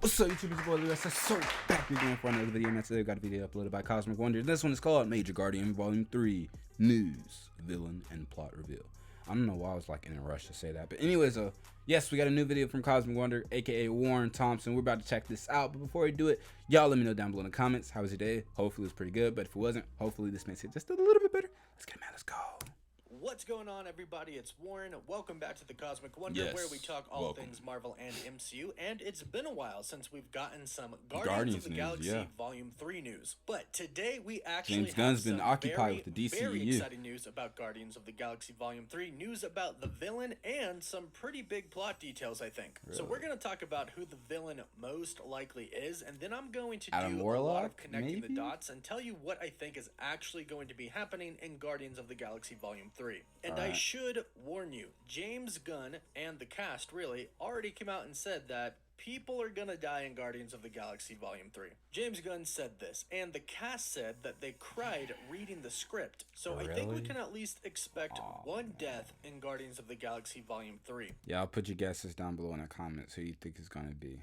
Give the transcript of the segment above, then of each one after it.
What's up, YouTube? It's your boy SSSooo back again for another video. And today I got a video uploaded by Cosmic Wonder. This one is called Major Guardian Volume 3 News, Villain, and Plot Reveal. I don't know why I was like in a rush to say that, but anyways, yes, we got a new video from Cosmic Wonder, aka Warren Thompson. We're about to check this out, but before we do it, y'all let me know down below in the comments how was your day. Hopefully it was pretty good, but if it wasn't, hopefully this makes it just a little bit better. Let's get it, man. Let's go. What's going on, everybody? It's Warren. Welcome back to the Cosmic Wonder, where we talk all things Marvel and MCU. And it's been a while since we've gotten some Guardians of the Galaxy Volume 3 news. But today we actually James Gunn's been occupied with the DCEU. Very exciting news about Guardians of the Galaxy Volume 3. News about the villain and some pretty big plot details, I think. Really? So we're going to talk about who the villain most likely is, and then I'm going to do a lot of connecting the dots and tell you what I think is actually going to be happening in Guardians of the Galaxy Volume 3. And I should warn you, James Gunn and the cast really already came out and said that people are gonna die in Guardians of the Galaxy Volume 3. James Gunn said this, and the cast said that they cried reading the script. So I think we can at least expect one death in Guardians of the Galaxy Volume 3. Yeah, I'll put your guesses down below in the comments who you think it's gonna be.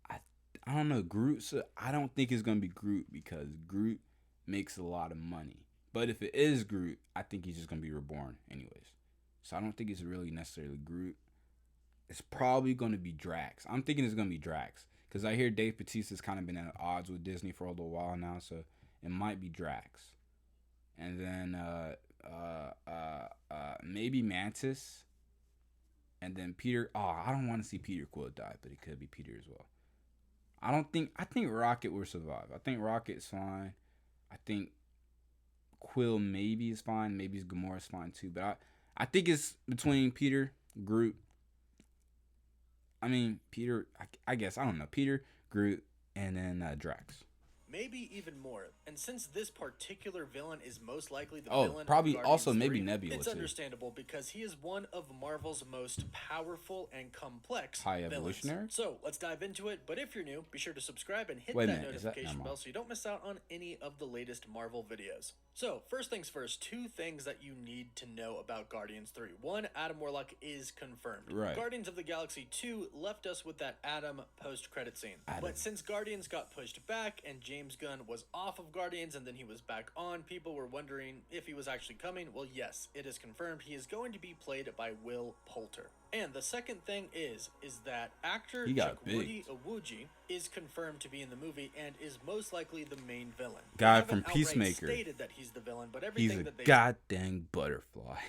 I don't know, Groot. So I don't think it's gonna be Groot because Groot makes a lot of money. But if it is Groot, I think he's just going to be reborn anyways. So I don't think it's really necessarily Groot. It's probably going to be Drax. I'm thinking it's going to be Drax. Because I hear Dave Bautista's kind of been at odds with Disney for a little while now. So it might be Drax. And then maybe Mantis. And then Peter. Oh, I don't want to see Peter Quill die. But it could be Peter as well. I think Rocket will survive. I think Rocket's fine. I think Quill maybe is fine, maybe Gamora's fine too, but I think it's between Peter, Groot. I mean Peter. I guess I don't know Peter, Groot, and then Drax. Maybe even more. And since this particular villain is most likely the villain probably of also 3, maybe Nebula it's too. Understandable because he is one of Marvel's most powerful and complex high evolutionary. Villains. So let's dive into it. But if you're new, be sure to subscribe and hit that notification bell so you don't miss out on any of the latest Marvel videos. So first things first, 2 things that you need to know about Guardians 3. 1, Adam Warlock is confirmed. Right. Guardians of the Galaxy 2 left us with that Adam post-credit scene. But since Guardians got pushed back and James Gunn was off of Guardians and then he was back on, people were wondering if he was actually coming. Well, yes, it is confirmed. He is going to be played by Will Poulter. And the second thing is that actor Chukwudi Iwuji is confirmed to be in the movie and is most likely the main villain. Guy from Peacemaker Stated that he's the villain, but everything he's a goddamn butterfly.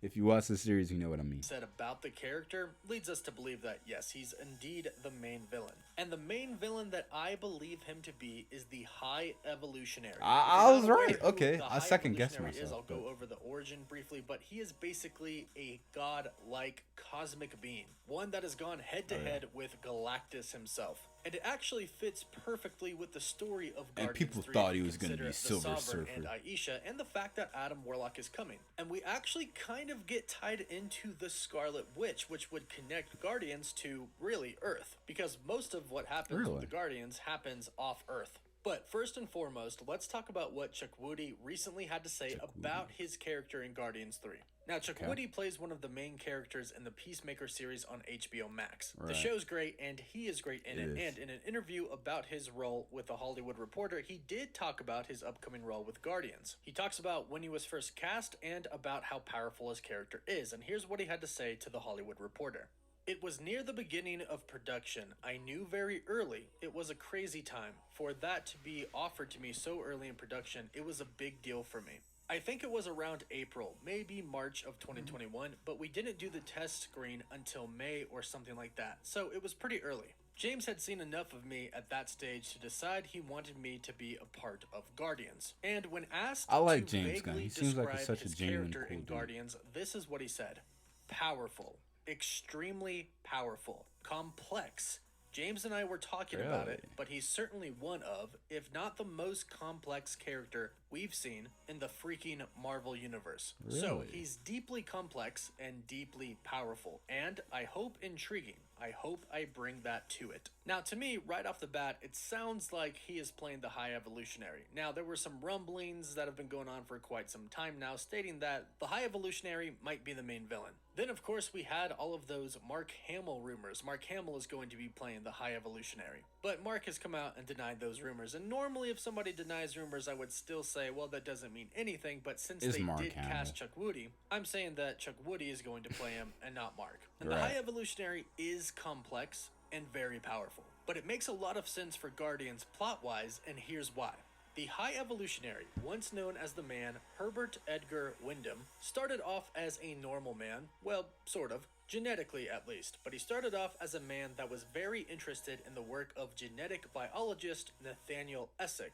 If you watch the series, you know what I mean. Said about the character leads us to believe that, yes, he's indeed the main villain. And the main villain that I believe him to be is the High Evolutionary. I was right. Okay, I second guess myself. I'll go over the origin briefly, but he is basically a god-like cosmic being. One that has gone head-to-head with Galactus himself. And it actually fits perfectly with the story of Guardians 3. And people thought he was going to be Silver Surfer. And Aisha, and the fact that Adam Warlock is coming. And we actually kind of get tied into the Scarlet Witch, which would connect Guardians to, really, Earth. Because most of what happens with the Guardians happens off Earth. But first and foremost, let's talk about what Chukwudi recently had to say about his character in Guardians 3. Now, Chukwudi plays one of the main characters in the Peacemaker series on HBO Max. The show's great, and he is great in it. And in an interview about his role with The Hollywood Reporter, he did talk about his upcoming role with Guardians. He talks about when he was first cast and about how powerful his character is. And here's what he had to say to The Hollywood Reporter. It was near the beginning of production. I knew very early. It was a crazy time. For that to be offered to me so early in production, it was a big deal for me. I think it was around April, maybe March of 2021, but we didn't do the test screen until May or something like that, so it was pretty early. James had seen enough of me at that stage to decide he wanted me to be a part of Guardians. And when asked to James Gunn. He seems like such a genuine character in Guardians, this is what he said. Powerful. Extremely powerful. Complex. James and I were talking about it, but he's certainly one of, if not the most complex character we've seen in the freaking Marvel Universe. Really? So he's deeply complex and deeply powerful, and I hope intriguing. I hope I bring that to it. Now, to me, right off the bat, it sounds like he is playing the High Evolutionary. Now, there were some rumblings that have been going on for quite some time now, stating that the High Evolutionary might be the main villain. Then, of course, we had all of those Mark Hamill rumors. Mark Hamill is going to be playing the High Evolutionary. But Mark has come out and denied those rumors. And normally, if somebody denies rumors, I would still say, well, that doesn't mean anything. But since they did cast Chuck Woody, I'm saying that Chuck Woody is going to play him and not Mark. And the High Evolutionary is complex and very powerful. But it makes a lot of sense for Guardians plot-wise, and here's why. The High Evolutionary, once known as the man Herbert Edgar Wyndham, started off as a normal man, well, sort of, genetically at least, but he started off as a man that was very interested in the work of genetic biologist Nathaniel Essig.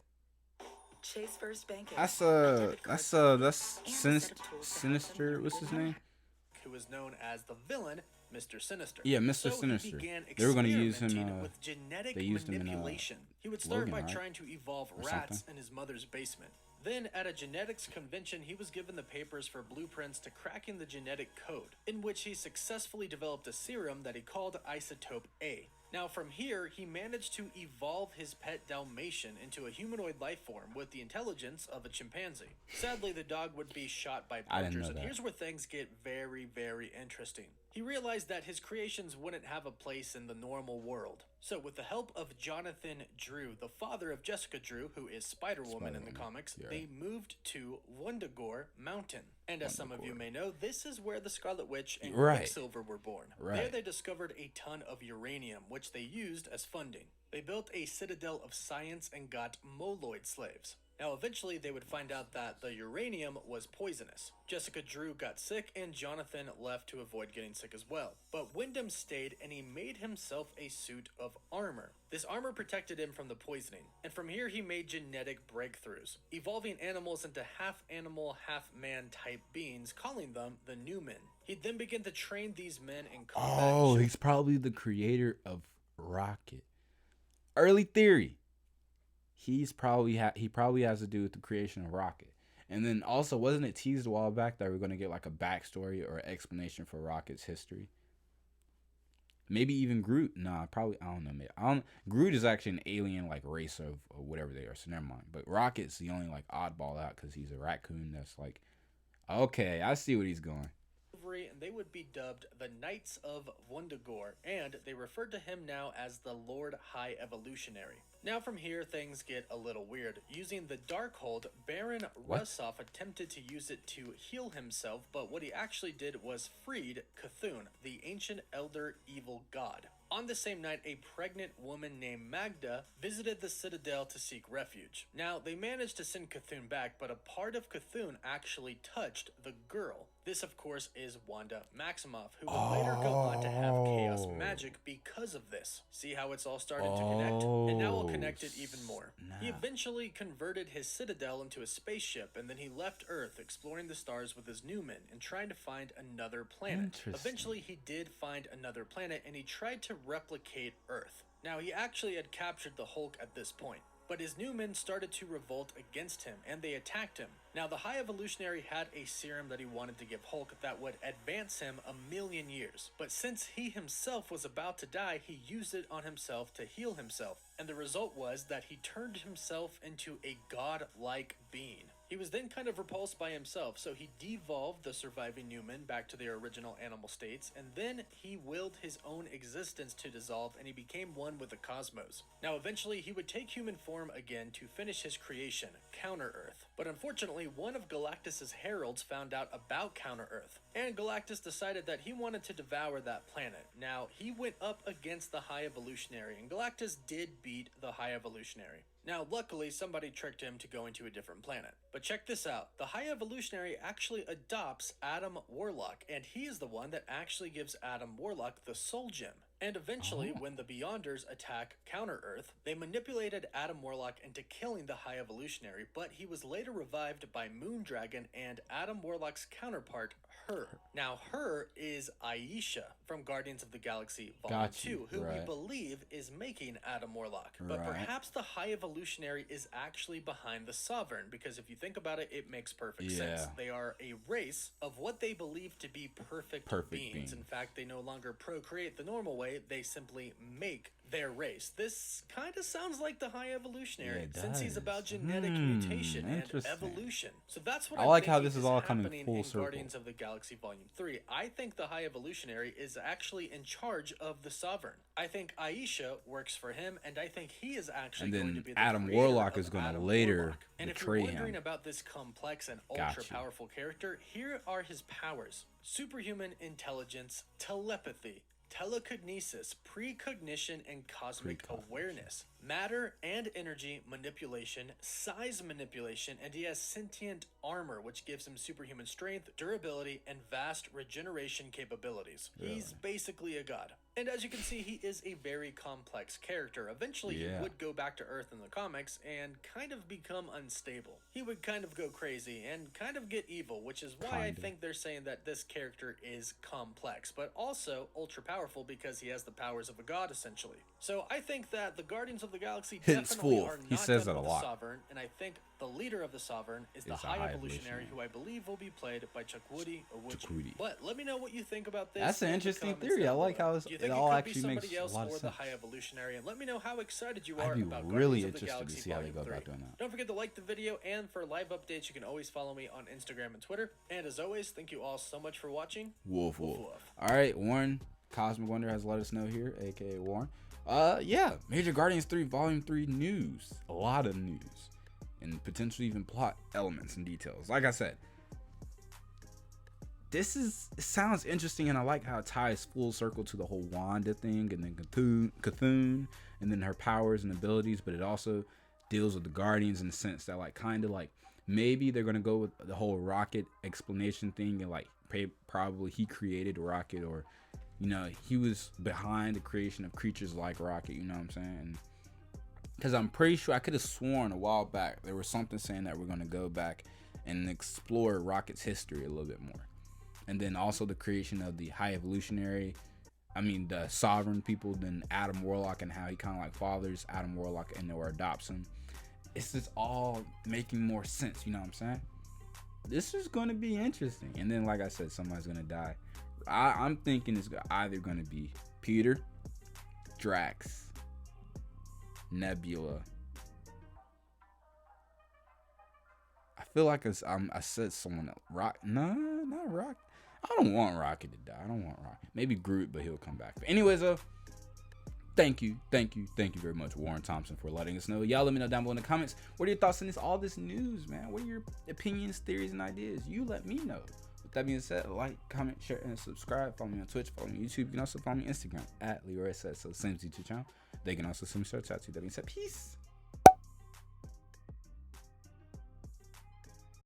Chase First Banking. That's Sinister. What's his name? Who was known as the villain, Mr. Sinister. Yeah, Mr. Sinister. They were going to use him. With genetic they used manipulation. Him in, he would start Logan, by right? trying to evolve rats in his mother's basement. Then, at a genetics convention, he was given the papers for blueprints to cracking the genetic code, in which he successfully developed a serum that he called Isotope A. Now, from here, he managed to evolve his pet Dalmatian into a humanoid life form with the intelligence of a chimpanzee. Sadly, the dog would be shot by poachers, and here's where things get very, very interesting. He realized that his creations wouldn't have a place in the normal world. So, with the help of Jonathan Drew, the father of Jessica Drew, who is Spider-Woman in the comics, they moved to Wundagore Mountain. And as some of you may know, this is where the Scarlet Witch and Quicksilver were born. There they discovered a ton of uranium, which they used as funding. They built a citadel of science and got Moloid slaves. Now, eventually, they would find out that the uranium was poisonous. Jessica Drew got sick, and Jonathan left to avoid getting sick as well. But Wyndham stayed, and he made himself a suit of armor. This armor protected him from the poisoning, and from here he made genetic breakthroughs, evolving animals into half-animal, half-man type beings, calling them the New Men. He'd then begin to train these men in combat. Oh, he's probably the creator of Rocket. Early theory. He probably has to do with the creation of Rocket. And then also, wasn't it teased a while back that we're going to get like a backstory or explanation for Rocket's history? Maybe even Groot. Nah, probably, I don't know. Groot is actually an alien like race of or whatever they are, so never mind. But Rocket's the only like oddball out because he's a raccoon that's like, okay, I see what he's going. And they would be dubbed the Knights of Wundagore, and they referred to him now as the Lord High Evolutionary. Now from here, things get a little weird. Using the Darkhold, Baron Russoff attempted to use it to heal himself, but what he actually did was freed Cthulhu, the ancient elder evil god. On the same night, a pregnant woman named Magda visited the Citadel to seek refuge. Now, they managed to send Cthulhu back, but a part of Cthulhu actually touched the girl. This, of course, is Wanda Maximoff, who would later go on to have chaos magic because of this. See how it's all starting to connect? And now we'll connect it even more. He eventually converted his Citadel into a spaceship, and then he left Earth, exploring the stars with his New Men and trying to find another planet. Eventually, he did find another planet, and he tried to replicate Earth. Now, he actually had captured the Hulk at this point, but his New Men started to revolt against him, and they attacked him. Now, the High Evolutionary had a serum that he wanted to give Hulk that would advance him 1,000,000 years. But since he himself was about to die, he used it on himself to heal himself. And the result was that he turned himself into a god-like being. He was then kind of repulsed by himself, so he devolved the surviving Newman back to their original animal states, and then he willed his own existence to dissolve, and he became one with the cosmos. Now, eventually, he would take human form again to finish his creation, Counter-Earth. But unfortunately, one of Galactus's heralds found out about Counter-Earth, and Galactus decided that he wanted to devour that planet. Now, he went up against the High Evolutionary, and Galactus did beat the High Evolutionary. Now, luckily, somebody tricked him to go into a different planet. But check this out. The High Evolutionary actually adopts Adam Warlock, and he is the one that actually gives Adam Warlock the Soul Gem. And eventually, when the Beyonders attack Counter-Earth, they manipulated Adam Warlock into killing the High Evolutionary, but he was later revived by Moondragon and Adam Warlock's counterpart, Her. Now, Her is Aisha from Guardians of the Galaxy Volume 2, who we believe is making Adam Warlock. But perhaps the High Evolutionary is actually behind the Sovereign, because if you think about it, it makes perfect sense. They are a race of what they believe to be perfect beings. In fact, they no longer procreate the normal way. They simply make their race. This kind of sounds like the High Evolutionary, since he's about genetic mutation and evolution. So that's what I like how this is all coming full circle. Guardians of the Galaxy Volume 3. I think the High Evolutionary is actually in charge of the Sovereign. I think Aisha works for him, and I think he is actually going to be the Adam Warlock is going to later betray him. And if you're wondering about this complex and ultra-powerful character, here are his powers: superhuman intelligence, telepathy, telekinesis, precognition, and cosmic awareness, matter and energy manipulation, size manipulation, and he has sentient armor, which gives him superhuman strength, durability, and vast regeneration capabilities. He's basically a god. And as you can see, he is a very complex character. Eventually, he would go back to Earth in the comics and kind of become unstable. He would kind of go crazy and kind of get evil, which is why I think they're saying that this character is complex, but also ultra powerful because he has the powers of a god, essentially. So I think that the Guardians of the Galaxy definitely are not done with the Sovereign, and I think the leader of the Sovereign is the High Evolutionary, who I believe will be played by Chukwudi Owuji. But let me know what you think about this. That's an interesting theory. I like how it all actually makes a lot of sense. The High Evolutionary, and let me know how excited you are I'd be about really Guardians of the interested Galaxy to see how they Volume go 3. about doing that. Don't forget to like the video, and for live updates, you can always follow me on Instagram and Twitter. And as always, thank you all so much for watching. Woof woof. All right, Warren Cosmic Wonder has let us know here, aka Warren. Yeah, Major Guardians 3 Volume 3 news. A lot of news. And potentially even plot elements and details. Like I said, it sounds interesting, and I like how it ties full circle to the whole Wanda thing, and then Cthulhu, and then her powers and abilities, but it also deals with the Guardians in the sense that, like, kind of like maybe they're gonna go with the whole Rocket explanation thing, and like probably he created Rocket, or you know, he was behind the creation of creatures like Rocket, you know what I'm saying? Because I'm pretty sure, I could have sworn a while back there was something saying that we're going to go back and explore Rocket's history a little bit more. And then also the creation of the High Evolutionary, the Sovereign people, then Adam Warlock, and how he kind of like fathers Adam Warlock and or adopts him. It's just all making more sense, you know what I'm saying? This is going to be interesting. And then, like I said, somebody's going to die. I'm thinking it's either going to be Peter, Drax, Nebula. I feel like I said someone else. No, not Rocket. I don't want Rocket to die. I don't want Rocket. Maybe Groot, but he'll come back. But anyways, thank you very much, Warren Thompson, for letting us know. Y'all let me know down below in the comments. What are your thoughts on all this news, man? What are your opinions, theories, and ideas? You let me know. With that being said, like, comment, share, and subscribe. Follow me on Twitch, follow me on YouTube. You can also follow me on Instagram at LeroySSSooo, same YouTube channel. They can also send me search out to. That being said, peace.